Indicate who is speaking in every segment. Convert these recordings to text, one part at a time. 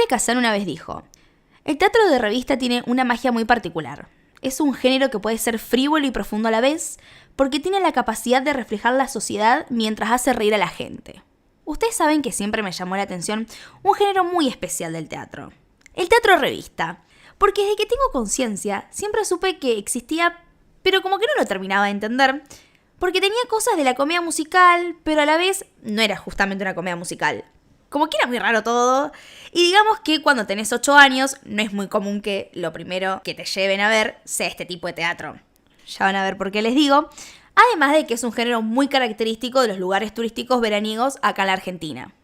Speaker 1: Kazan una vez dijo: "El teatro de revista tiene una magia muy particular. Es un género que puede ser frívolo y profundo a la vez, porque tiene la capacidad de reflejar la sociedad mientras hace reír a la gente". Ustedes saben que siempre me llamó la atención un género muy especial del teatro: el teatro de revista. Porque desde que tengo conciencia, siempre supe que existía, pero como que no lo terminaba de entender, porque tenía cosas de la comedia musical, pero a la vez no era justamente una comedia musical. Como que era muy raro todo, y digamos que cuando tenés 8 años, no es muy común que lo primero que te lleven a ver sea este tipo de teatro. Ya van a ver por qué les digo. Además de que es un género muy característico de los lugares turísticos veraniegos acá en la Argentina.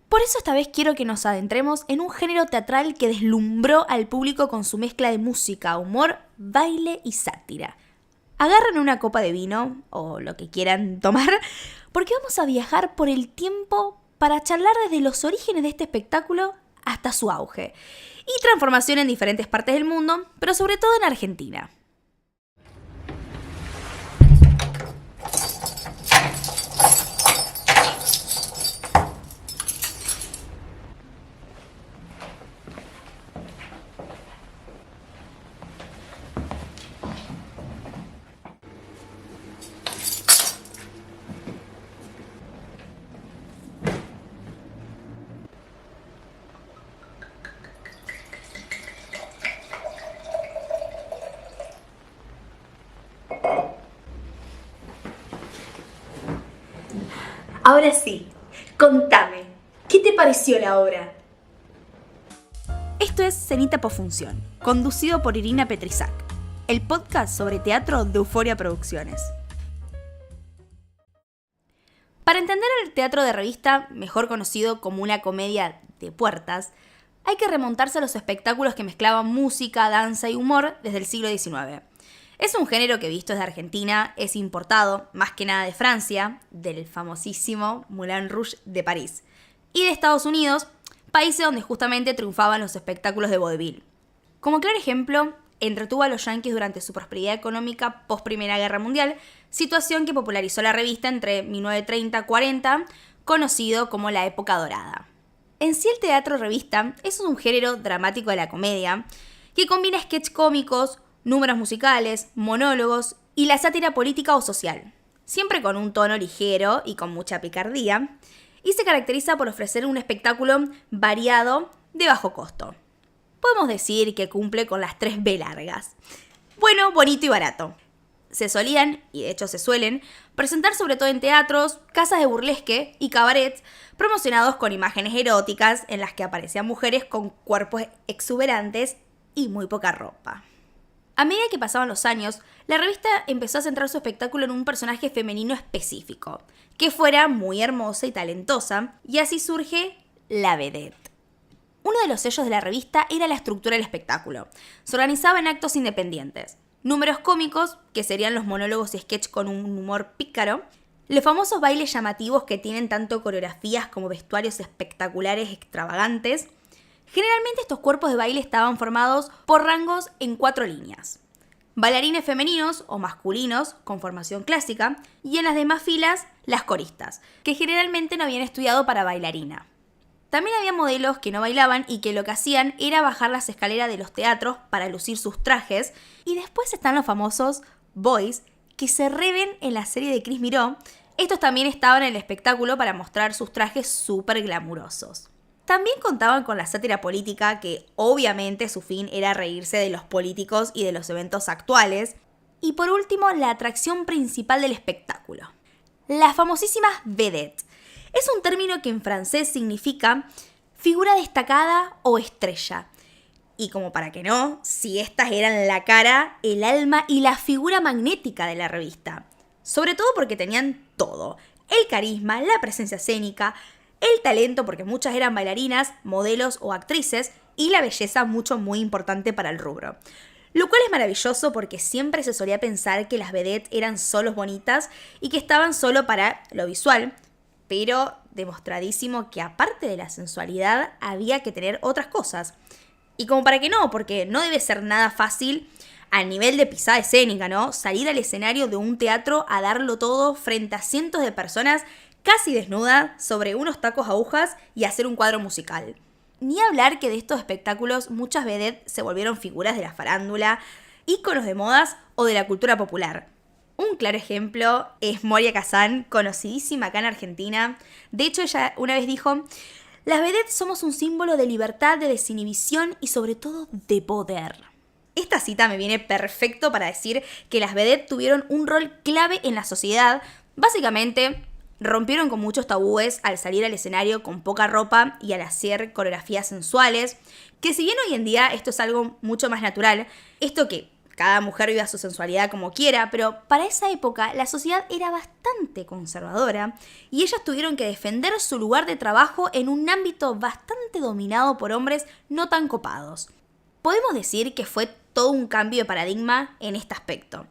Speaker 1: Por eso esta vez quiero que nos adentremos en un género teatral que deslumbró al público con su mezcla de música, humor, baile y sátira. Agarren una copa de vino, o lo que quieran tomar, porque vamos a viajar por el tiempo para charlar desde los orígenes de este espectáculo hasta su auge y transformación en diferentes partes del mundo, pero sobre todo en Argentina. Ahora sí, contame, ¿qué te pareció la obra? Esto es Cenita Pofunción, conducido por Irina Petrisac, el podcast sobre teatro de Euforia Producciones. Para entender el teatro de revista, mejor conocido como una comedia de puertas, hay que remontarse a los espectáculos que mezclaban música, danza y humor desde el siglo XIX. Es un género que, visto desde Argentina, es importado, más que nada de Francia, del famosísimo Moulin Rouge de París, y de Estados Unidos, países donde justamente triunfaban los espectáculos de vodevil. Como claro ejemplo, entretuvo a los yanquis durante su prosperidad económica post Primera Guerra Mundial, situación que popularizó la revista entre 1930-40, conocido como la época dorada. En sí, el teatro revista es un género dramático de la comedia que combina sketches cómicos, números musicales, monólogos y la sátira política o social, siempre con un tono ligero y con mucha picardía, y se caracteriza por ofrecer un espectáculo variado de bajo costo. Podemos decir que cumple con las 3 B largas: bueno, bonito y barato. Se solían, y de hecho se suelen, presentar sobre todo en teatros, casas de burlesque y cabarets promocionados con imágenes eróticas en las que aparecían mujeres con cuerpos exuberantes y muy poca ropa. A medida que pasaban los años, la revista empezó a centrar su espectáculo en un personaje femenino específico, que fuera muy hermosa y talentosa, y así surge la vedette. Uno de los sellos de la revista era la estructura del espectáculo. Se organizaba en actos independientes, números cómicos, que serían los monólogos y sketch con un humor pícaro, los famosos bailes llamativos que tienen tanto coreografías como vestuarios espectaculares extravagantes. Generalmente estos cuerpos de baile estaban formados por rangos en 4 líneas: bailarines femeninos o masculinos con formación clásica, y en las demás filas las coristas, que generalmente no habían estudiado para bailarina. También había modelos que no bailaban y que lo que hacían era bajar las escaleras de los teatros para lucir sus trajes, y después están los famosos boys que se reven en la serie de Chris Miró. Estos también estaban en el espectáculo para mostrar sus trajes súper glamurosos. También contaban con la sátira política, que obviamente su fin era reírse de los políticos y de los eventos actuales. Y por último, la atracción principal del espectáculo: las famosísimas vedettes. Es un término que en francés significa figura destacada o estrella. Y como para que no, si estas eran la cara, el alma y la figura magnética de la revista. Sobre todo porque tenían todo: el carisma, la presencia escénica, el talento, porque muchas eran bailarinas, modelos o actrices, y la belleza, muy importante para el rubro. Lo cual es maravilloso porque siempre se solía pensar que las vedettes eran solo bonitas y que estaban solo para lo visual, pero demostradísimo que aparte de la sensualidad había que tener otras cosas. Y como para que no, porque no debe ser nada fácil a nivel de pisada escénica, ¿no? Salir al escenario de un teatro a darlo todo frente a cientos de personas casi desnuda sobre unos tacos agujas y hacer un cuadro musical. Ni hablar que de estos espectáculos muchas vedettes se volvieron figuras de la farándula, íconos de modas o de la cultura popular. Un claro ejemplo es Moria Kazan, conocidísima acá en Argentina. De hecho, ella una vez dijo: las vedettes somos un símbolo de libertad, de desinhibición y sobre todo de poder. Esta cita me viene perfecto para decir que las vedettes tuvieron un rol clave en la sociedad. Básicamente, rompieron con muchos tabúes al salir al escenario con poca ropa y al hacer coreografías sensuales, que si bien hoy en día esto es algo mucho más natural, esto que cada mujer viva su sensualidad como quiera, pero para esa época la sociedad era bastante conservadora y ellas tuvieron que defender su lugar de trabajo en un ámbito bastante dominado por hombres no tan copados. Podemos decir que fue todo un cambio de paradigma en este aspecto.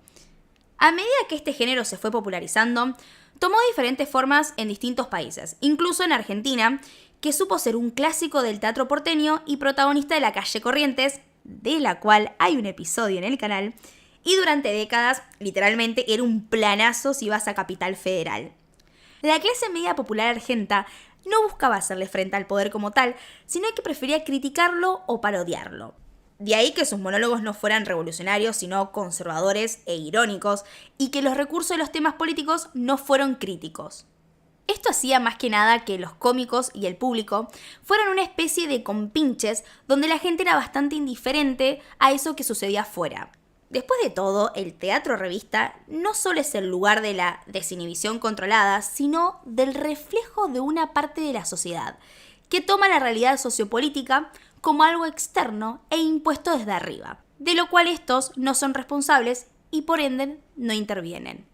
Speaker 1: A medida que este género se fue popularizando, tomó diferentes formas en distintos países, incluso en Argentina, que supo ser un clásico del teatro porteño y protagonista de La Calle Corrientes, de la cual hay un episodio en el canal, y durante décadas, literalmente, era un planazo si vas a Capital Federal. La clase media popular argenta no buscaba hacerle frente al poder como tal, sino que prefería criticarlo o parodiarlo. De ahí que sus monólogos no fueran revolucionarios, sino conservadores e irónicos, y que los recursos de los temas políticos no fueron críticos. Esto hacía más que nada que los cómicos y el público fueran una especie de compinches donde la gente era bastante indiferente a eso que sucedía afuera. Después de todo, el teatro revista no solo es el lugar de la desinhibición controlada, sino del reflejo de una parte de la sociedad, que toma la realidad sociopolítica como algo externo e impuesto desde arriba, de lo cual estos no son responsables y por ende no intervienen.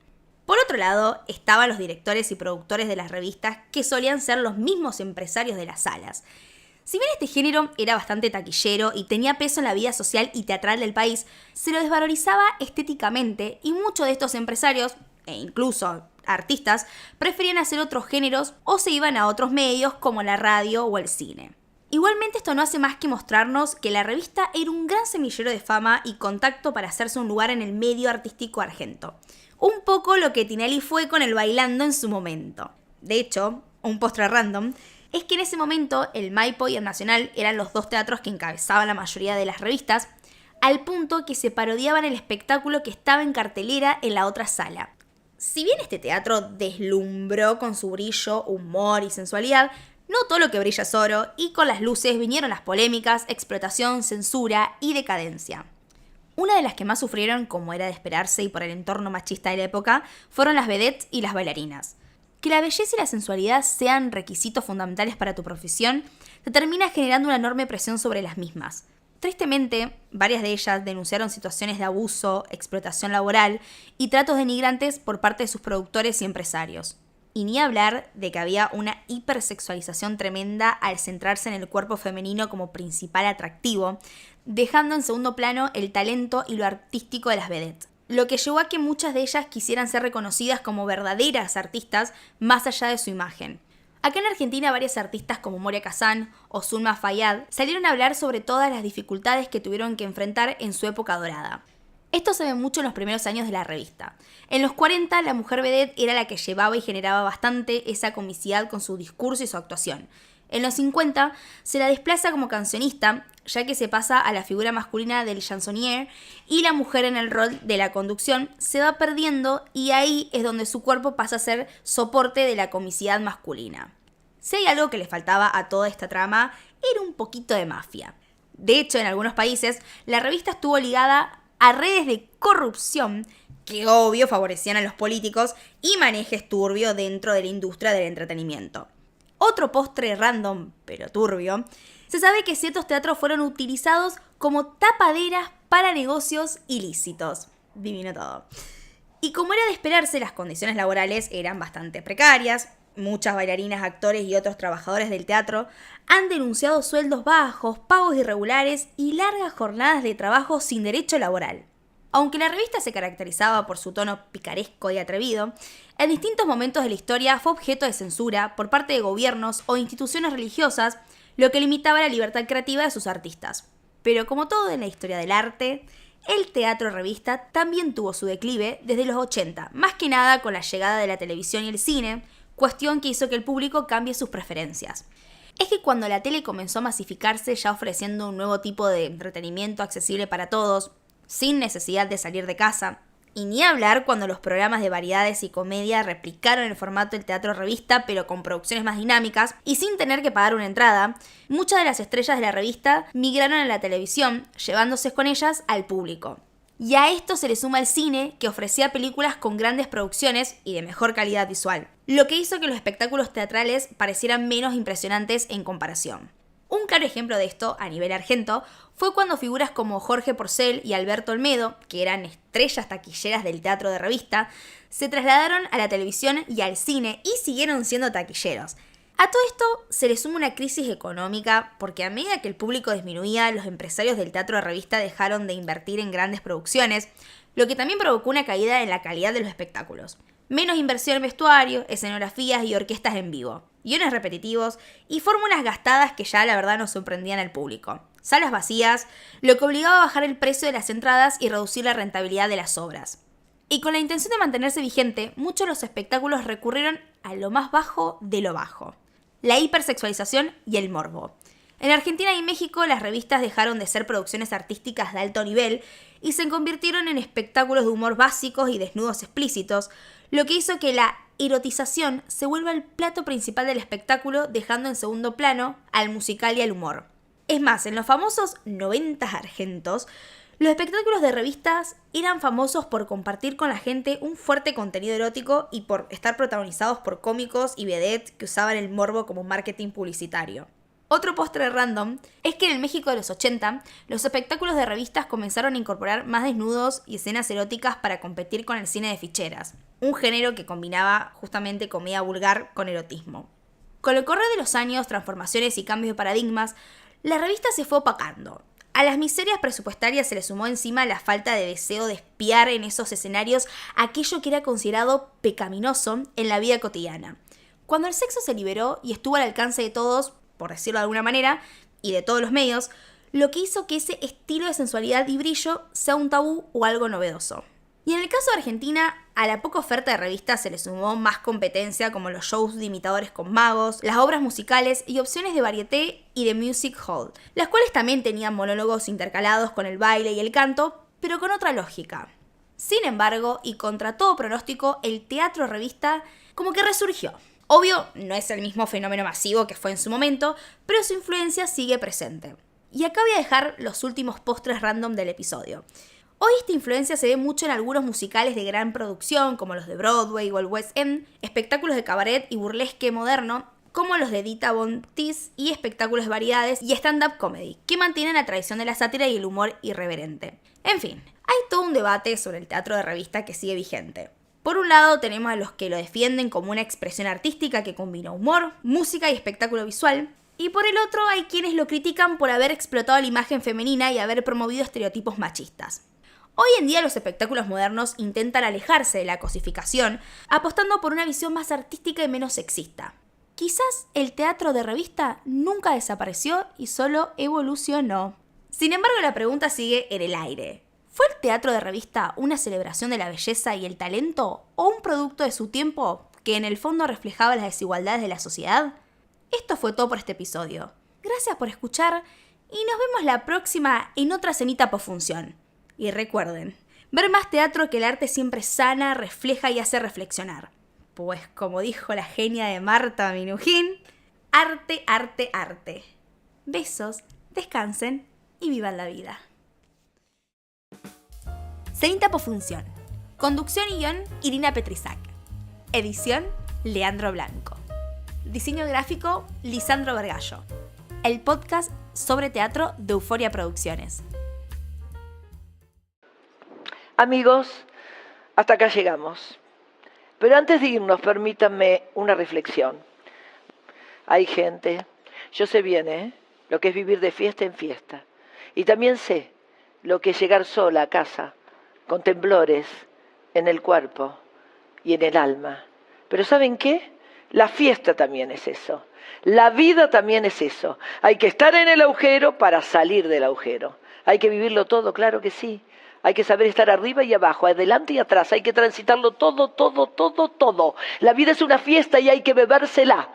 Speaker 1: Por otro lado, estaban los directores y productores de las revistas, que solían ser los mismos empresarios de las salas. Si bien este género era bastante taquillero y tenía peso en la vida social y teatral del país, se lo desvalorizaba estéticamente y muchos de estos empresarios, e incluso artistas, preferían hacer otros géneros o se iban a otros medios como la radio o el cine. Igualmente esto no hace más que mostrarnos que la revista era un gran semillero de fama y contacto para hacerse un lugar en el medio artístico argento. Un poco lo que Tinelli fue con el Bailando en su momento. De hecho, un postre random es que en ese momento el Maipo y el Nacional eran los dos teatros que encabezaban la mayoría de las revistas, al punto que se parodiaban el espectáculo que estaba en cartelera en la otra sala. Si bien este teatro deslumbró con su brillo, humor y sensualidad, no todo lo que brilla es oro, y con las luces vinieron las polémicas, explotación, censura y decadencia. Una de las que más sufrieron, como era de esperarse y por el entorno machista de la época, fueron las vedettes y las bailarinas. Que la belleza y la sensualidad sean requisitos fundamentales para tu profesión, te termina generando una enorme presión sobre las mismas. Tristemente, varias de ellas denunciaron situaciones de abuso, explotación laboral y tratos denigrantes por parte de sus productores y empresarios. Y ni hablar de que había una hipersexualización tremenda al centrarse en el cuerpo femenino como principal atractivo, dejando en segundo plano el talento y lo artístico de las vedettes, lo que llevó a que muchas de ellas quisieran ser reconocidas como verdaderas artistas más allá de su imagen. Acá en Argentina varias artistas como Moria Kazan o Zulma Fayad salieron a hablar sobre todas las dificultades que tuvieron que enfrentar en su época dorada. Esto se ve mucho en los primeros años de la revista. En los 40, la mujer vedette era la que llevaba y generaba bastante esa comicidad con su discurso y su actuación. En los 50, se la desplaza como cancionista, ya que se pasa a la figura masculina del chansonnier y la mujer en el rol de la conducción se va perdiendo y ahí es donde su cuerpo pasa a ser soporte de la comicidad masculina. Si hay algo que le faltaba a toda esta trama, era un poquito de mafia. De hecho, en algunos países, la revista estuvo ligada a redes de corrupción que obvio favorecían a los políticos y manejes turbios dentro de la industria del entretenimiento. Otro postre random, pero turbio, se sabe que ciertos teatros fueron utilizados como tapaderas para negocios ilícitos. Divino todo. Y como era de esperarse, las condiciones laborales eran bastante precarias. Muchas bailarinas, actores y otros trabajadores del teatro han denunciado sueldos bajos, pagos irregulares y largas jornadas de trabajo sin derecho laboral. Aunque la revista se caracterizaba por su tono picaresco y atrevido, en distintos momentos de la historia fue objeto de censura por parte de gobiernos o instituciones religiosas, lo que limitaba la libertad creativa de sus artistas. Pero como todo en la historia del arte, el teatro revista también tuvo su declive desde los 80, más que nada con la llegada de la televisión y el cine, cuestión que hizo que el público cambie sus preferencias. es que cuando la tele comenzó a masificarse ya ofreciendo un nuevo tipo de entretenimiento accesible para todos, sin necesidad de salir de casa, y ni hablar cuando los programas de variedades y comedia replicaron el formato del teatro revista pero con producciones más dinámicas y sin tener que pagar una entrada, muchas de las estrellas de la revista migraron a la televisión, llevándose con ellas al público. Y a esto se le suma el cine, que ofrecía películas con grandes producciones y de mejor calidad visual, lo que hizo que los espectáculos teatrales parecieran menos impresionantes en comparación. Un claro ejemplo de esto, a nivel argento, fue cuando figuras como Jorge Porcel y Alberto Olmedo, que eran estrellas taquilleras del teatro de revista, se trasladaron a la televisión y al cine y siguieron siendo taquilleros. A todo esto se le suma una crisis económica, porque a medida que el público disminuía, los empresarios del teatro de revista dejaron de invertir en grandes producciones, lo que también provocó una caída en la calidad de los espectáculos. Menos inversión en vestuario, escenografías y orquestas en vivo, guiones repetitivos y fórmulas gastadas que ya la verdad no sorprendían al público. Salas vacías, lo que obligaba a bajar el precio de las entradas y reducir la rentabilidad de las obras. Y con la intención de mantenerse vigente, muchos de los espectáculos recurrieron a lo más bajo de lo bajo: la hipersexualización y el morbo. En Argentina y México las revistas dejaron de ser producciones artísticas de alto nivel y se convirtieron en espectáculos de humor básicos y desnudos explícitos, lo que hizo que la erotización se vuelva el plato principal del espectáculo, dejando en segundo plano al musical y al humor. Es más, en los famosos 90 argentos, los espectáculos de revistas eran famosos por compartir con la gente un fuerte contenido erótico y por estar protagonizados por cómicos y vedettes que usaban el morbo como marketing publicitario. Otro postre random es que en el México de los 80, los espectáculos de revistas comenzaron a incorporar más desnudos y escenas eróticas para competir con el cine de ficheras, un género que combinaba justamente comedia vulgar con erotismo. Con el correr de los años, transformaciones y cambios de paradigmas, la revista se fue opacando. A las miserias presupuestarias se le sumó encima la falta de deseo de espiar en esos escenarios aquello que era considerado pecaminoso en la vida cotidiana. Cuando el sexo se liberó y estuvo al alcance de todos, por decirlo de alguna manera, y de todos los medios, lo que hizo que ese estilo de sensualidad y brillo sea un tabú o algo novedoso. Y en el caso de Argentina, a la poca oferta de revistas se le sumó más competencia, como los shows de imitadores con magos, las obras musicales y opciones de varieté y de music hall, las cuales también tenían monólogos intercalados con el baile y el canto, pero con otra lógica. Sin embargo, y contra todo pronóstico, el teatro revista como que resurgió. Obvio, no es el mismo fenómeno masivo que fue en su momento, pero su influencia sigue presente. Y acá voy a dejar los últimos postres random del episodio. Hoy esta influencia se ve mucho en algunos musicales de gran producción, como los de Broadway o el West End, espectáculos de cabaret y burlesque moderno, como los de Dita Von Teese, y espectáculos de variedades y stand-up comedy, que mantienen la tradición de la sátira y el humor irreverente. En fin, hay todo un debate sobre el teatro de revista que sigue vigente. Por un lado tenemos a los que lo defienden como una expresión artística que combina humor, música y espectáculo visual, y por el otro hay quienes lo critican por haber explotado la imagen femenina y haber promovido estereotipos machistas. Hoy en día los espectáculos modernos intentan alejarse de la cosificación, apostando por una visión más artística y menos sexista. Quizás el teatro de revista nunca desapareció y solo evolucionó. Sin embargo, la pregunta sigue en el aire. ¿Fue el teatro de revista una celebración de la belleza y el talento o un producto de su tiempo que en el fondo reflejaba las desigualdades de la sociedad? Esto fue todo por este episodio. Gracias por escuchar y nos vemos la próxima en otra cenita posfunción. Y recuerden, ver más teatro que el arte siempre sana, refleja y hace reflexionar. Pues como dijo la genia de Marta Minujín, arte, arte, arte. Besos, descansen y vivan la vida. Cenita posfunción. Conducción y guión, Irina Petrisac. Edición, Leandro Blanco. Diseño gráfico, Lisandro Vergallo. El podcast sobre teatro de Euforia Producciones.
Speaker 2: Amigos, hasta acá llegamos. Pero antes de irnos, permítanme una reflexión. Hay gente, yo sé bien, lo que es vivir de fiesta en fiesta. Y también sé lo que es llegar sola a casa, con temblores en el cuerpo y en el alma. Pero ¿saben qué? La fiesta también es eso. La vida también es eso. Hay que estar en el agujero para salir del agujero. Hay que vivirlo todo, claro que sí. Hay que saber estar arriba y abajo, adelante y atrás. Hay que transitarlo todo, todo, todo, todo. La vida es una fiesta y hay que bebérsela.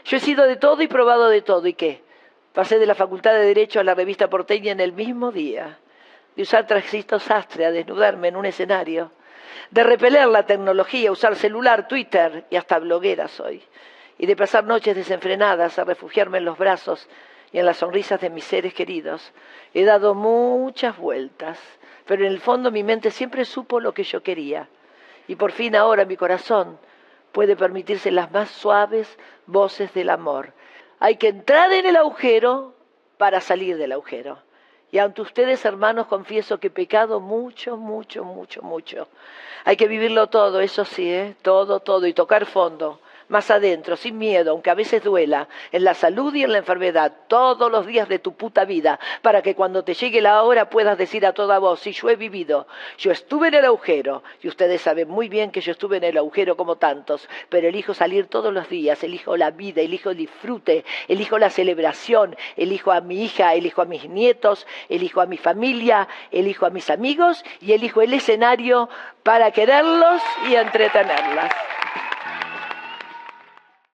Speaker 2: Yo he sido de todo y probado de todo. ¿Y qué? Pasé de la Facultad de Derecho a la revista porteña en el mismo día. De usar trajecito sastre a desnudarme en un escenario. De repeler la tecnología, usar celular, Twitter y hasta bloguera soy. Y de pasar noches desenfrenadas a refugiarme en los brazos y en las sonrisas de mis seres queridos. He dado muchas vueltas, pero en el fondo mi mente siempre supo lo que yo quería. Y por fin ahora mi corazón puede permitirse las más suaves voces del amor. Hay que entrar en el agujero para salir del agujero. Y ante ustedes, hermanos, confieso que he pecado mucho, mucho, mucho, mucho. Hay que vivirlo todo, eso sí, todo, todo, y tocar fondo. Más adentro, sin miedo, aunque a veces duela, en la salud y en la enfermedad, todos los días de tu puta vida, para que cuando te llegue la hora puedas decir a toda voz, si yo he vivido, yo estuve en el agujero, y ustedes saben muy bien que yo estuve en el agujero como tantos, pero elijo salir todos los días, elijo la vida, elijo el disfrute, elijo la celebración, elijo a mi hija, elijo a mis nietos, elijo a mi familia, elijo a mis amigos, y elijo el escenario para quererlos y entretenerlas.